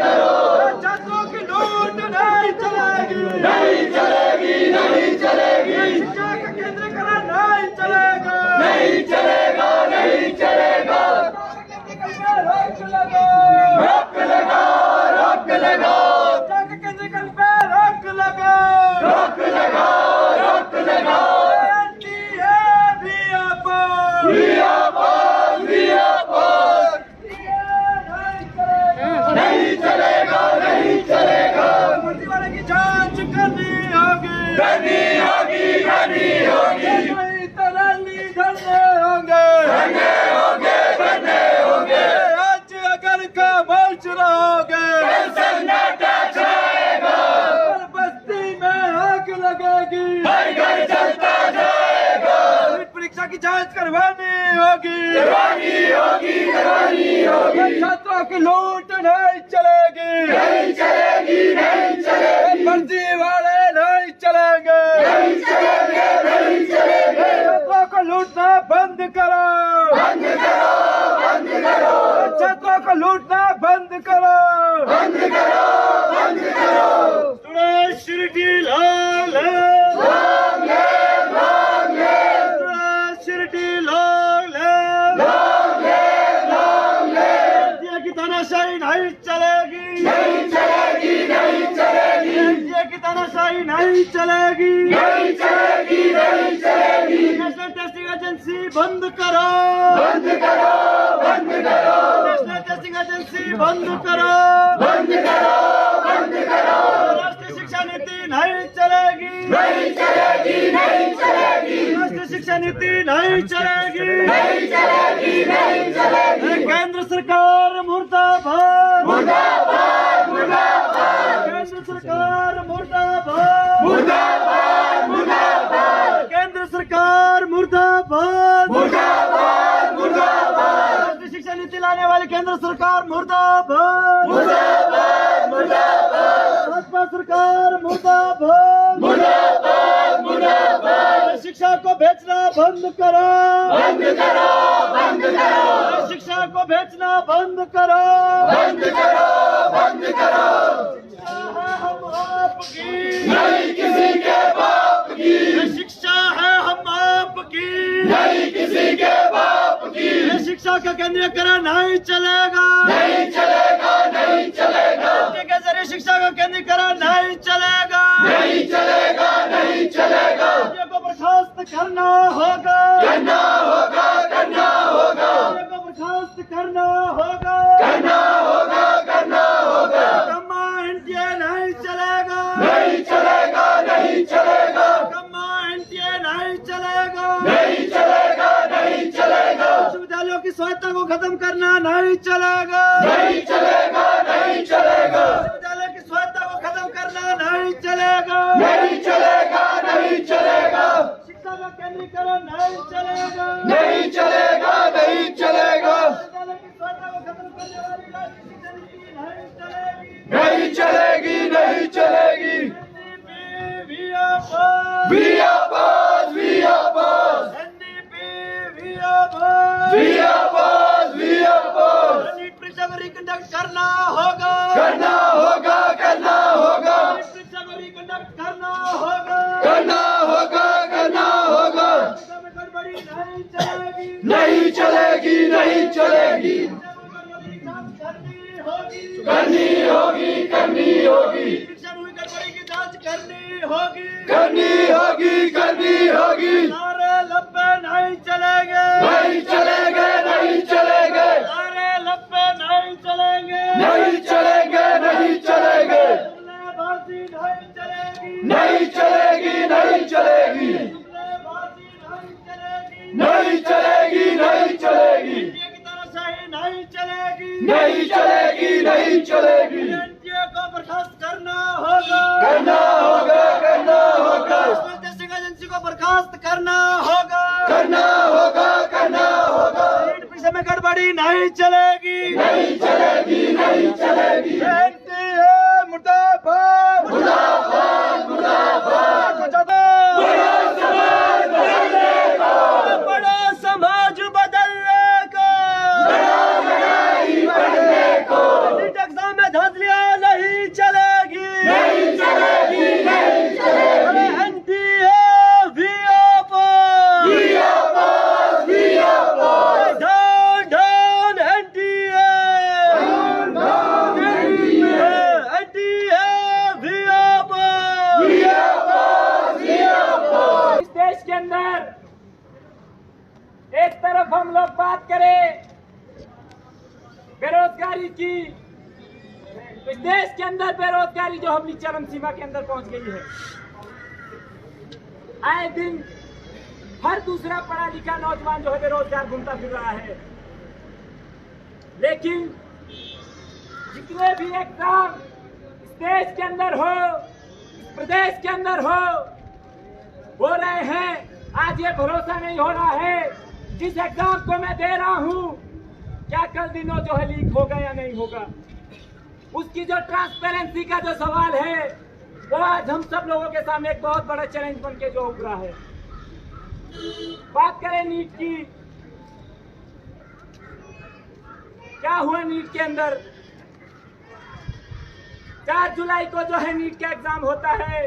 करो। छात्रों की लूट नहीं चलेगी, नहीं चलेगी, नहीं चलेगी, शिक्षा का केंद्रीकरण नहीं चलेगा, नहीं चलेगा, नहीं चलेगा। रोक लगाओ, रोक लगाओ, रोक लगाओ, शिक्षा के केंद्रीकरण पे रोक लगाओ, रोक लगाओ, रोक लगाओ। We oppose, we oppose। नहीं चलेगा, नहीं चलेगा, फर्जीवाड़े की जांच करनी होगी, करनी होगी, करनी होगी। नहीं तो रैली धरने होंगे, करने होंगे, करने होंगे। आज अगर खामोश रहोगे कल सन्नाटा छाएगा, हर बस्ती में आग लगेगी, हर घर जलता जाएगा। नीट परीक्षा की जांच करवानी होगी, करवानी होगी, करवानी होगी। छात्रों की लूट नहीं चलेगी, नहीं चलेगी, नहीं चलेगी, फर्जीवाड़े नहीं चलेंगे, नहीं चलेंगे, नहीं चलेंगे। छात्रों को लूटना बंद करो, बंद करो, बंद करो, छात्रों को लूटना बंद करो, बंद करो, बंद करो। स्टूडेंट शिरडी लाल है, Long live, long live, student शिरडी लाल है, long live, long live। NDA की तानाशाही नहीं चलेगी, नहीं चलेगी, नहीं चलेगी, एनडीए की तानाशाही नहीं चलेगी, नहीं चलेगी, नहीं चलेगी। नेशनल टेस्टिंग एजेंसी बंद करो, बंद करो, बंद करो, नेशनल टेस्टिंग एजेंसी बंद करो, बंद करो, बंद करो। राष्ट्रीय शिक्षा नीति नहीं चलेगी, नहीं चलेगी, नहीं चलेगी, राष्ट्रीय शिक्षा नीति नहीं चलेगी, नहीं चलेगी, नहीं चलेगी। केंद्र सरकार मुर्दाबाद, मुर्दाबाद, मुर्दाबाद, केंद्र सरकार मुर्दाबाद, मुर्दाबाद, मुर्दाबाद, केंद्र सरकार मुर्दाबाद, मुर्दाबाद, मुर्दाबाद, राष्ट्रीय शिक्षा नीति लाने वाली केंद्र सरकार मुर्दाबाद, मुर्दाबाद, मुर्दाबाद, भाजपा सरकार मुर्दाबाद, मुर्दाबाद, मुर्दाबाद। शिक्षा को बेचना बंद करो, बंद करो, बंद करो, शिक्षा को बेचना बंद करो, बंद करो, बंद करो। शिक्षा है हम आपकी, नहीं किसी के बाप की, ये शिक्षा है हम आपकी, नहीं किसी के बाप की। ये शिक्षा का केंद्रीकरण नहीं चलेगा, नहीं चलेगा, नहीं चलेगा, के जरिए शिक्षा का केंद्रीकरण नहीं चलेगा, नहीं चलेगा, नहीं चलेगा। ये को बर्खास्त करना होगा, करना होगा, करना होगा, ये को बर्खास्त करना होगा, करना होगा, करना होगा। कम्मा इंडिया नहीं चलेगा, नहीं चलेगा, नहीं चलेगा, कम्मा इंडिया नहीं चलेगा, नहीं चलेगा, नहीं चलेगा, विश्वविद्यालयों की स्वायत्तता को खत्म करना नहीं चलेगा, नहीं चलेगा, नहीं चलेगा, विश्वविद्यालय की स्वायत्तता को खत्म करना नहीं चलेगा, नहीं चलेगा, नहीं चलेगा, शिक्षा का केंद्रीकरण नहीं चलेगा, नहीं चलेगा, नहीं चलेगा, विश्वविद्यालय की स्वायत्तता को खत्म करने वाली राष्ट्रीय शिक्षा नीति नहीं चलेगी, नहीं चलेगी, नहीं चलेगी। NDP, we oppose, We oppose, we oppose, NDP, we oppose, we oppose, we oppose। NEET परीक्षा को रिकंडक्ट करना होगा, करना होगा, करना होगा, नीट परीक्षा को रिकंडक्ट करना होगा, करना होगा, करना होगा। परीक्षा में गड़बड़ी नहीं चलेगी, नहीं चलेगी, नहीं चलेगी, करनी होगी, करनी होगी, करनी होगी, परीक्षा में हुई गड़बड़ी की जांच करनी होगी, करनी होगी, करनी होगी। नारे लब्बे नहीं चलेंगे, नहीं चलेंगे, नहीं चलेंगे, नारे लब्बे नहीं चलेंगे, नहीं चलेंगे, नहीं चलेंगे, जुमलेबाजी नहीं चलेगी, नहीं चलेगी, नहीं चलेगी, जुमलेबाजी नहीं चलेगी, नहीं चलेगी, नहीं चलेगी, एनडीए की तानाशाही नहीं चलेगी, नहीं चलेगी, नहीं चलेगी। एनडीए को बर्खास्त करना होगा, करना होगा, करना होगा, नेशनल टेस्टिंग एजेंसी को बर्खास्त करना होगा, करना होगा, करना होगा। नीट परीक्षा में गड़बड़ी नहीं चलेगी, नहीं चलेगी, नहीं चलेगी, एनडीए मुर्दाबाद, मुर्दाबाद, मुर्दाबाद। बड़ा समाज बदलने को, बड़ा समाज बदलने को, बड़ा लड़ाई बढ़ने को, नीट एग्जाम में धांधलियां बेरोजगारी की, इस देश के अंदर बेरोजगारी जो अपनी चरम सीमा के अंदर पहुंच गई है। आए दिन हर दूसरा पढ़ा लिखा नौजवान जो है बेरोजगार घूमता फिर रहा है। लेकिन जितने भी एग्जाम इस देश के अंदर हो, इस प्रदेश के अंदर हो रहे हैं, आज ये भरोसा नहीं हो रहा है जिस एग्जाम को मैं दे रहा हूं क्या कल दिनों जो है लीक होगा या नहीं होगा। उसकी जो ट्रांसपेरेंसी का जो सवाल है वो आज हम सब लोगों के सामने एक बहुत बड़ा चैलेंज बन के जो उभरा है। बात करें नीट की, क्या हुआ नीट के अंदर? 4 जुलाई को जो है नीट का एग्जाम होता है,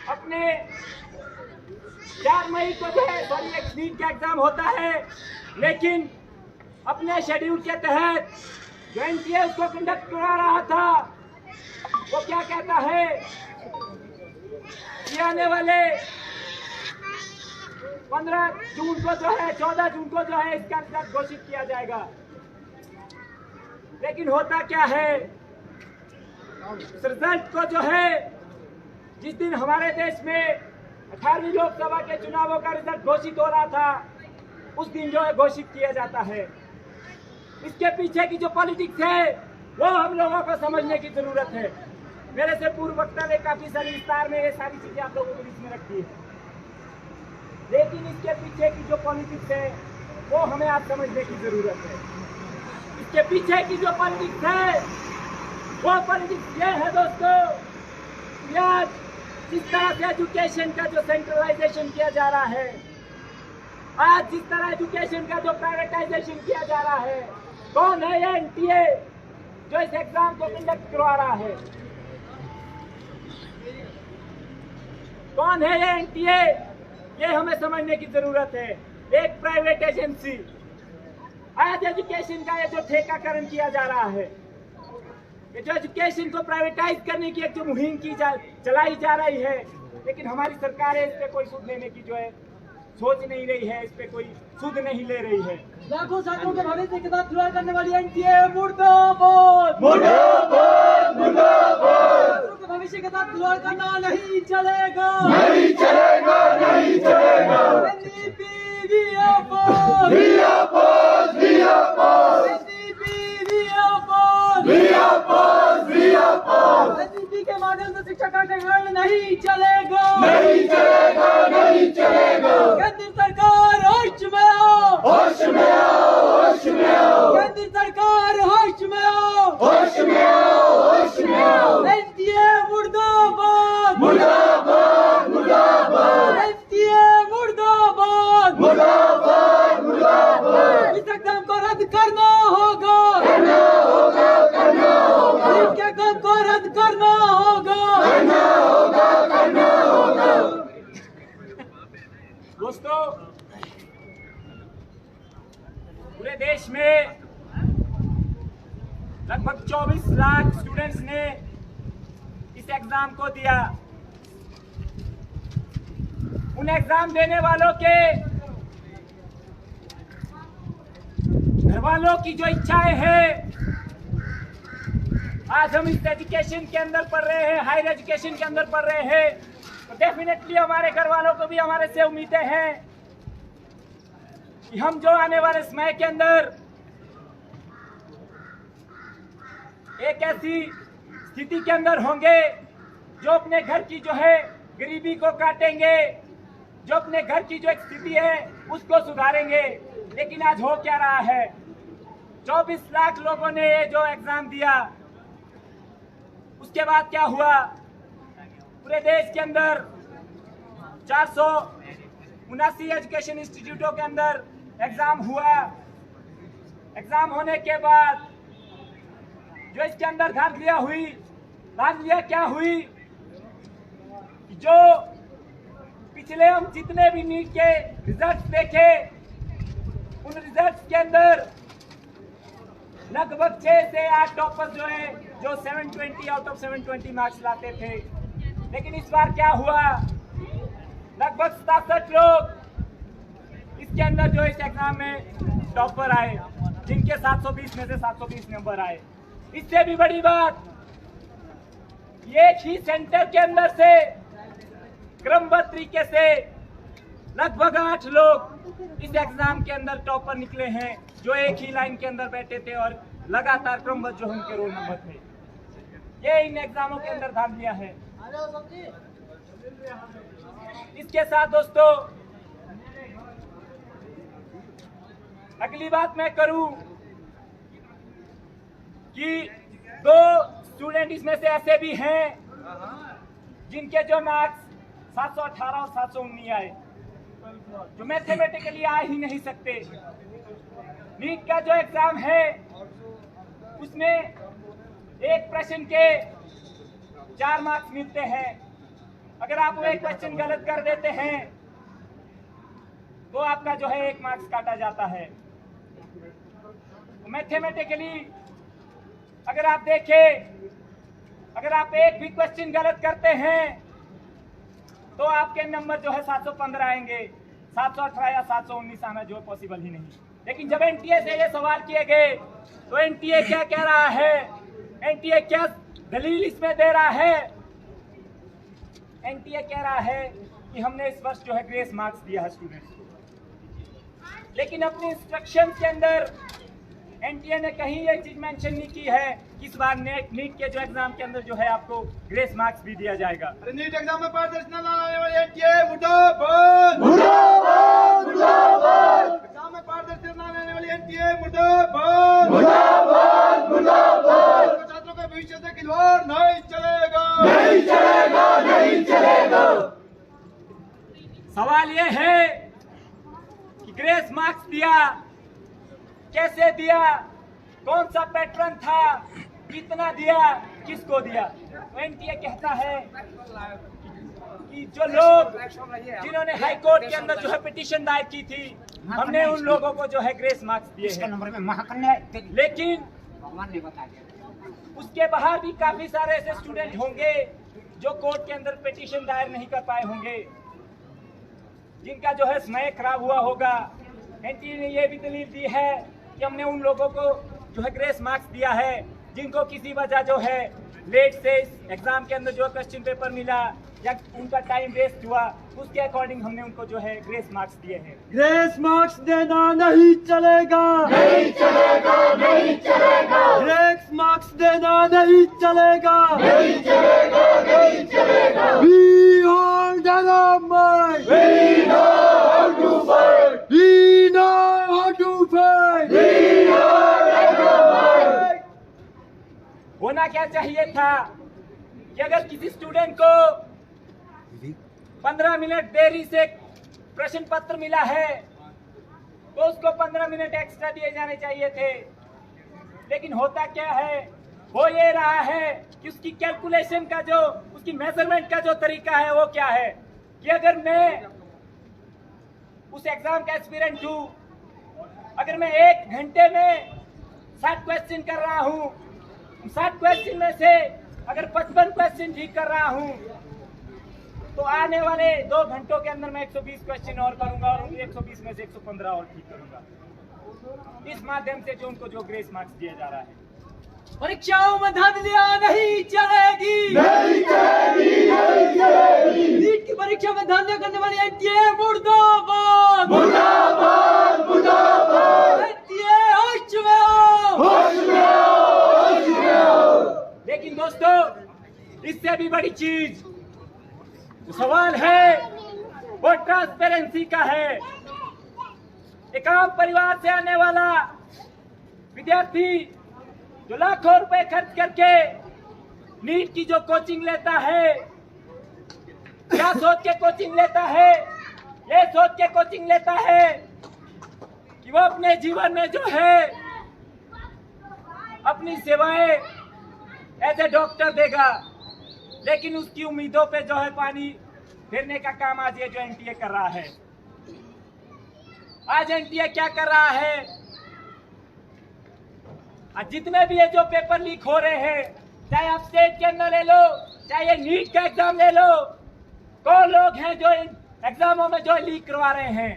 अपने 4 मई को जो है नीट का एग्जाम होता है, लेकिन अपने शेड्यूल के तहत जो एनटीए उसको कंडक्ट करा रहा था वो क्या कहता है कि आने वाले 15 जून को जो है 14 जून को जो है इसका रिजल्ट घोषित किया जाएगा। लेकिन होता क्या है, रिजल्ट को जो है जिस दिन हमारे देश में 18वीं लोकसभा के चुनावों का रिजल्ट घोषित हो रहा था उस दिन जो है घोषित किया जाता है। इसके पीछे की जो पॉलिटिक्स है वो हम लोगों को समझने की जरूरत है। मेरे से पूर्व वक्ता ने काफी सारी विस्तार में ये सारी चीजें आप लोगों के बीच में रखी है, लेकिन इसके पीछे की जो पॉलिटिक्स है वो हमें आज समझने की जरूरत है। इसके पीछे की जो पॉलिटिक्स है वो पॉलिटिक्स ये है दोस्तों, आज जिस तरह से एजुकेशन का जो सेंट्रलाइजेशन किया जा रहा है, आज जिस तरह एजुकेशन का जो प्राइवेटाइजेशन किया जा रहा है, कौन है ये एनटीए जो इस एग्जाम को कंडक्ट करवा रहा है? कौन है ये एनटीए? ये हमें समझने की जरूरत है। एक प्राइवेट एजेंसी, आज एजुकेशन का ये जो ठेकाकरण किया जा रहा है, ये जो एजुकेशन को प्राइवेटाइज करने की एक जो मुहिम चलाई जा रही है, लेकिन हमारी सरकारें इस पे कोई सुध लेने की जो है सोच नहीं रही है, इस पे कोई सुध नहीं ले रही है। लाखों छात्रों के भविष्य के साथ खिलवाड़ करने वाली एनटीए मुर्दाबाद, मुर्दाबाद, मुर्दाबाद। छात्रों के भविष्य के साथ खिलवाड़ करना नहीं चलेगा, नहीं चलेगा, नहीं चलेगा। एनडीपी जिंदाबाद, जिंदाबाद, जिंदाबाद। एनडीपी जिंदाबाद, जिंदाबाद, जिंदाबाद। एनडीपी के माध्यम से शिक्षा का ठेकाना नहीं चलेगा, नहीं चलेगा, नहीं चलेगा। केंद्र सरकार होश में आओ, होश में आओ, होश में आओ। केंद्र सरकार होश में आओ, होश में आओ, होश में आओ। एनटीए मुर्दाबाद, मुर्दाबाद, मुर्दाबाद। एनटीए मुर्दाबाद, मुर्दाबाद, मुर्दाबाद। इस एग्जाम को रद्द करना होगा, करना होगा, करना होगा। नीट के एग्जाम को रद्द करना होगा, करना होगा, करना होगा। दोस्तों, पूरे देश में लगभग 24 लाख स्टूडेंट्स ने इस एग्जाम को दिया। उन एग्जाम देने वालों के घर वालों की जो इच्छाएं हैं, आज हम इस एजुकेशन के अंदर पढ़ रहे हैं, हायर एजुकेशन के अंदर पढ़ रहे हैं, तो डेफिनेटली हमारे घर वालों को भी हमारे से उम्मीदें हैं कि हम जो आने वाले समय के अंदर एक ऐसी स्थिति के अंदर होंगे जो अपने घर की जो है गरीबी को काटेंगे, जो अपने घर की जो एक स्थिति है उसको सुधारेंगे। लेकिन आज हो क्या रहा है, 24 लाख लोगों ने ये जो एग्जाम दिया, उसके बाद क्या हुआ? पूरे देश के अंदर 479 एजुकेशन इंस्टीट्यूटों के अंदर एग्जाम हुआ। एग्जाम होने के बाद जो इसके अंदर धांधलियां क्या हुई, जो पिछले हम जितने भी नीट के रिजल्ट्स देखे, उन रिजल्ट्स के अंदर लगभग 6 से 8 टॉपर जो है जो 720 आउट ऑफ 720 मार्क्स लाते थे। लेकिन इस बार क्या हुआ, लगभग 67 लोग इसके अंदर जो इस एग्जाम में टॉपर आए, जिनके 720 में से 720 नंबर आए। इससे भी बड़ी बात, एक ही सेंटर के अंदर से क्रमबद्ध तरीके से लगभग 8 लोग इस एग्जाम के अंदर टॉपर निकले हैं, जो एक ही लाइन के अंदर बैठे थे और लगातार क्रमबद्ध जो उनके रोल नंबर थे। ये इन एग्जामों के अंदर ध्यान दिया है। इसके साथ दोस्तों अगली बात मैं करूं कि 2 स्टूडेंट इसमें से ऐसे भी हैं जिनके जो मार्क्स 718 और 719 आए, जो मैथमेटिकली आ ही नहीं सकते। नीट का जो एग्जाम है उसमें एक प्रश्न के 4 मार्क्स मिलते हैं। अगर आप वो एक क्वेश्चन गलत कर देते हैं तो आपका जो है 1 मार्क्स काटा जाता है। मैथमेटिकली अगर आप देखें, अगर आप एक भी क्वेश्चन गलत करते हैं तो आपके नंबर जो है 715 आएंगे। 718 या 719 आना जो पॉसिबल ही नहीं। लेकिन जब एनटीए से ये सवाल किए गए तो एनटीए क्या कह रहा है, एनटीए क्या दलील इसमें दे रहा है? एनटीए कह रहा है कि हमने इस वर्ष जो है ग्रेस मार्क्स दिया है स्टूडेंट्स को, लेकिन अपने इंस्ट्रक्शंस के अंदर एनटीए ने कहीं ये चीज मेंशन नहीं की है कि इस बार नीट के जो एग्जाम के अंदर जो है आपको ग्रेस मार्क्स भी दिया जाएगा। अरे नीट एग्जाम में पारदर्शिता लाने वाले एनटीए मुर्दाबाद, मुर्दाबाद, मुर्दाबाद, एग्जाम में पारदर्शिता लाने वाली एनटीए मुर्दाबाद, मुर्दाबाद, मुर्दाबाद। छात्रों के भविष्य से खिलवाड़ नहीं चलेगा, नहीं चलेगा, नहीं चलेगा। सवाल ये है कि ग्रेस मार्क्स दिया कैसे दिया, कौन सा पैटर्न था, कितना दिया, किसको दिया? एनटीए कहता है कि जो लोग जिन्होंने हाई कोर्ट के अंदर जो है पिटीशन दायर की थी, हमने उन लोगों को जो है ग्रेस मार्क्स दिए हैं। लेकिन उसके बाहर भी काफी सारे ऐसे स्टूडेंट होंगे जो कोर्ट के अंदर पिटीशन दायर नहीं कर पाए होंगे, जिनका जो है समय खराब हुआ होगा। एनटीए ने यह भी दलील दी है कि हमने उन लोगों को जो है ग्रेस मार्क्स दिया है जिनको किसी वजह जो है लेट से इस एग्जाम के अंदर जो क्वेश्चन पेपर मिला या उनका टाइम वेस्ट हुआ, उसके अकॉर्डिंग हमने उनको जो है ग्रेस मार्क्स दिए हैं। ग्रेस मार्क्स देना नहीं चलेगा, नहीं चलेगा, नहीं चलेगा, ग्रेस मार्क्स देना नहीं चलेगा, नहीं चलेगा, नहीं चलेगा। We are dynamite, We know how to fight, we know how to fight, we are dynamite। होना क्या चाहिए था कि अगर किसी स्टूडेंट को 15 मिनट देरी से प्रश्न पत्र मिला है तो उसको 15 मिनट एक्स्ट्रा दिए जाने चाहिए थे। लेकिन होता क्या है, हो ये रहा है कि उसकी कैलकुलेशन का जो, उसकी मेजरमेंट का जो तरीका है वो क्या है कि अगर मैं उस एग्जाम का एस्पिरेंट हूं, अगर मैं 1 घंटे में 60 क्वेश्चन कर रहा हूं, 60 क्वेश्चन में से अगर 55 क्वेश्चन ठीक कर रहा हूं तो आने वाले 2 घंटों के अंदर मैं 120 क्वेश्चन और करूंगा और उन 120 में से 115 और ठीक करूंगा। इस माध्यम से जो उनको जो ग्रेस मार्क्स दिया जा रहा है। परीक्षाओं में धांधलियां नहीं चलेगी, नहीं चलेगी, नहीं चलेगी। नीट की परीक्षा में धांधलियां करने वाली एनटीए मुर्दाबाद, मुर्दाबाद, मुर्दाबाद। एनटीए होश में आओ, होश में आओ, होश में आओ। लेकिन दोस्तों इससे भी बड़ी चीज जो सवाल है वो ट्रांसपेरेंसी का है। एक आम परिवार से आने वाला विद्यार्थी जो लाखों रुपए खर्च करके नीट की जो कोचिंग लेता है, क्या सोच के कोचिंग लेता है? ये सोच के कोचिंग लेता है कि वो अपने जीवन में जो है अपनी सेवाएं एज ए डॉक्टर देगा। लेकिन उसकी उम्मीदों पे जो है पानी फेरने का काम आज ये जो एनटीए कर रहा है। आज एनटीए क्या कर रहा है, आज जितने भी ये जो पेपर लीक हो रहे हैं, चाहे आप स्टेट के अंदर ले लो, चाहे ये नीट का एग्जाम ले लो, कौन लोग हैं जो इन एग्जामों में जो लीक करवा रहे हैं?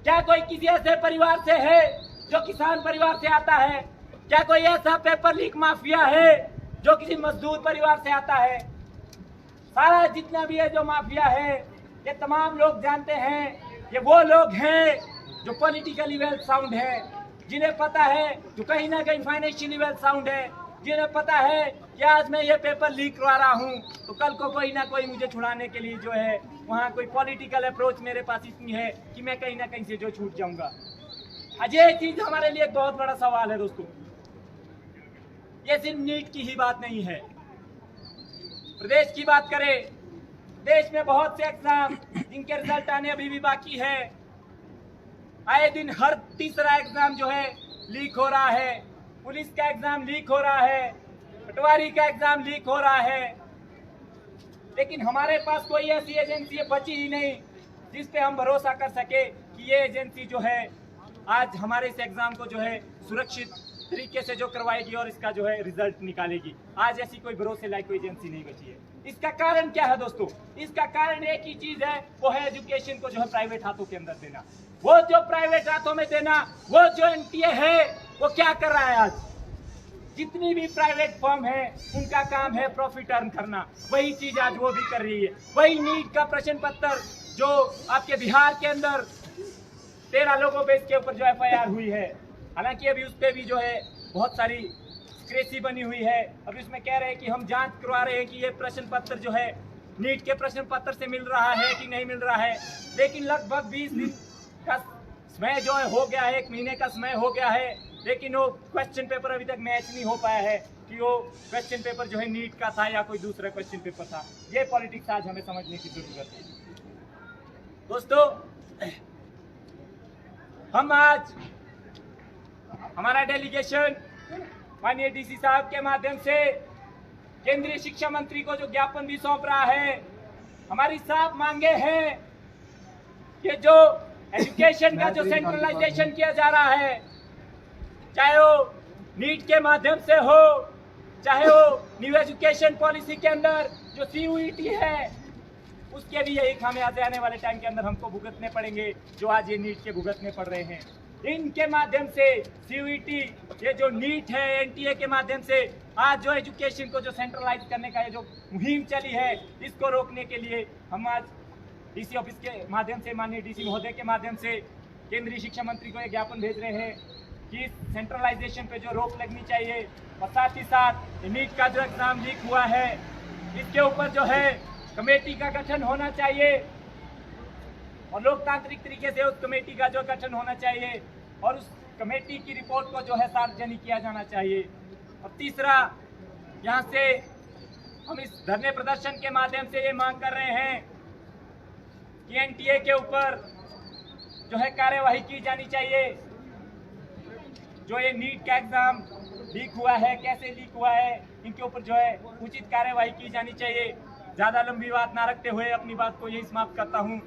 क्या कोई किसी ऐसे परिवार से है जो किसान परिवार से आता है? क्या कोई ऐसा पेपर लीक माफिया है जो किसी मजदूर परिवार से आता है? सारा जितना भी है जो माफिया है, ये तमाम लोग जानते हैं, ये वो लोग हैं जो पॉलिटिकली वेल साउंड है, जिन्हें पता है, जो कहीं ना कहीं फाइनेंशियली वेल साउंड है, जिन्हें पता है कि आज मैं ये पेपर लीक करवा रहा हूँ तो कल को कोई ना कोई मुझे छुड़ाने के लिए जो है वहाँ कोई पॉलिटिकल अप्रोच मेरे पास इतनी है कि मैं कहीं ना कहीं से जो छूट जाऊंगा। आज ये चीज हमारे लिए एक बहुत बड़ा सवाल है दोस्तों। ये सिर्फ नीट की ही बात नहीं है, प्रदेश की बात करें, देश में बहुत से एग्जाम जिनके रिजल्ट आने अभी भी बाकी है। आए दिन हर तीसरा एग्जाम जो है लीक हो रहा है, पुलिस का एग्जाम लीक हो रहा है, पटवारी का एग्जाम लीक हो रहा है, लेकिन हमारे पास कोई ऐसी एजेंसी बची ही नहीं जिस पे हम भरोसा कर सके कि ये एजेंसी जो है आज हमारे इस एग्जाम को जो है सुरक्षित तरीके से जो करवाएगी और इसका जो है रिजल्ट निकालेगी। आज ऐसी कोई भरोसे लायक कोई एजेंसी नहीं बची है। इसका कारण क्या है दोस्तों? इसका कारण एक ही चीज है, वो है एजुकेशन को जो है प्राइवेट हाथों के अंदर देना। वो जो प्राइवेट हाथों में देना, वो जो एनटीए है वो क्या कर रहा है? आज जितनी भी प्राइवेट फर्म है उनका काम है प्रॉफिट अर्न करना, वही चीज आज वो भी कर रही है। वही नीट का प्रश्न पत्र जो आपके बिहार के अंदर 13 लोगों पे इसके ऊपर जो एफआईआर हुई है, हालांकि अभी उस पर भी जो है बहुत सारी क्रेसी बनी हुई है। अभी उसमें कह रहे हैं कि हम जांच करवा रहे हैं कि ये प्रश्न पत्र जो है नीट के प्रश्न पत्र से मिल रहा है कि नहीं मिल रहा है, लेकिन लगभग 20 दिन का समय जो है हो गया है, 1 महीने का समय हो गया है, लेकिन वो क्वेश्चन पेपर अभी तक मैच नहीं हो पाया है कि वो क्वेश्चन पेपर जो है नीट का था या कोई दूसरा क्वेश्चन पेपर था। ये पॉलिटिक्स आज हमें समझने की जरूरत है दोस्तों। हम आज हमारा डेलीगेशन माननीय डीसी साहब के माध्यम से केंद्रीय शिक्षा मंत्री को जो ज्ञापन भी सौंप रहा है, हमारी साफ मांगे हैं कि जो एजुकेशन का जो सेंट्रलाइजेशन किया जा रहा है, चाहे वो नीट के माध्यम से हो, चाहे वो न्यू एजुकेशन पॉलिसी के अंदर जो सीयूईटी है, उसके भी यही खामियाजे आने वाले टाइम के अंदर हमको भुगतने पड़ेंगे जो आज ये नीट के भुगतने पड़ रहे हैं। इनके माध्यम से सीयूईटी, ये जो नीट है, एनटीए के माध्यम से आज जो एजुकेशन को जो सेंट्रलाइज करने का ये जो मुहिम चली है, इसको रोकने के लिए हम आज डीसी ऑफिस के माध्यम से, माननीय डीसी महोदय के माध्यम से केंद्रीय शिक्षा मंत्री को एक ज्ञापन भेज रहे हैं कि सेंट्रलाइजेशन पे जो रोक लगनी चाहिए, और साथ ही साथ नीट का जो एग्जाम लीक हुआ है इसके ऊपर जो है कमेटी का गठन होना चाहिए और लोकतांत्रिक तरीके से उस कमेटी का जो गठन होना चाहिए और उस कमेटी की रिपोर्ट को जो है सार्वजनिक किया जाना चाहिए। और तीसरा, यहाँ से हम इस धरने प्रदर्शन के माध्यम से ये मांग कर रहे हैं कि एनटीए के ऊपर जो है कार्यवाही की जानी चाहिए। जो ये नीट का एग्जाम लीक हुआ है, कैसे लीक हुआ है, इनके ऊपर जो है उचित कार्यवाही की जानी चाहिए। ज़्यादा लंबी बात ना रखते हुए अपनी बात को यही समाप्त करता हूँ।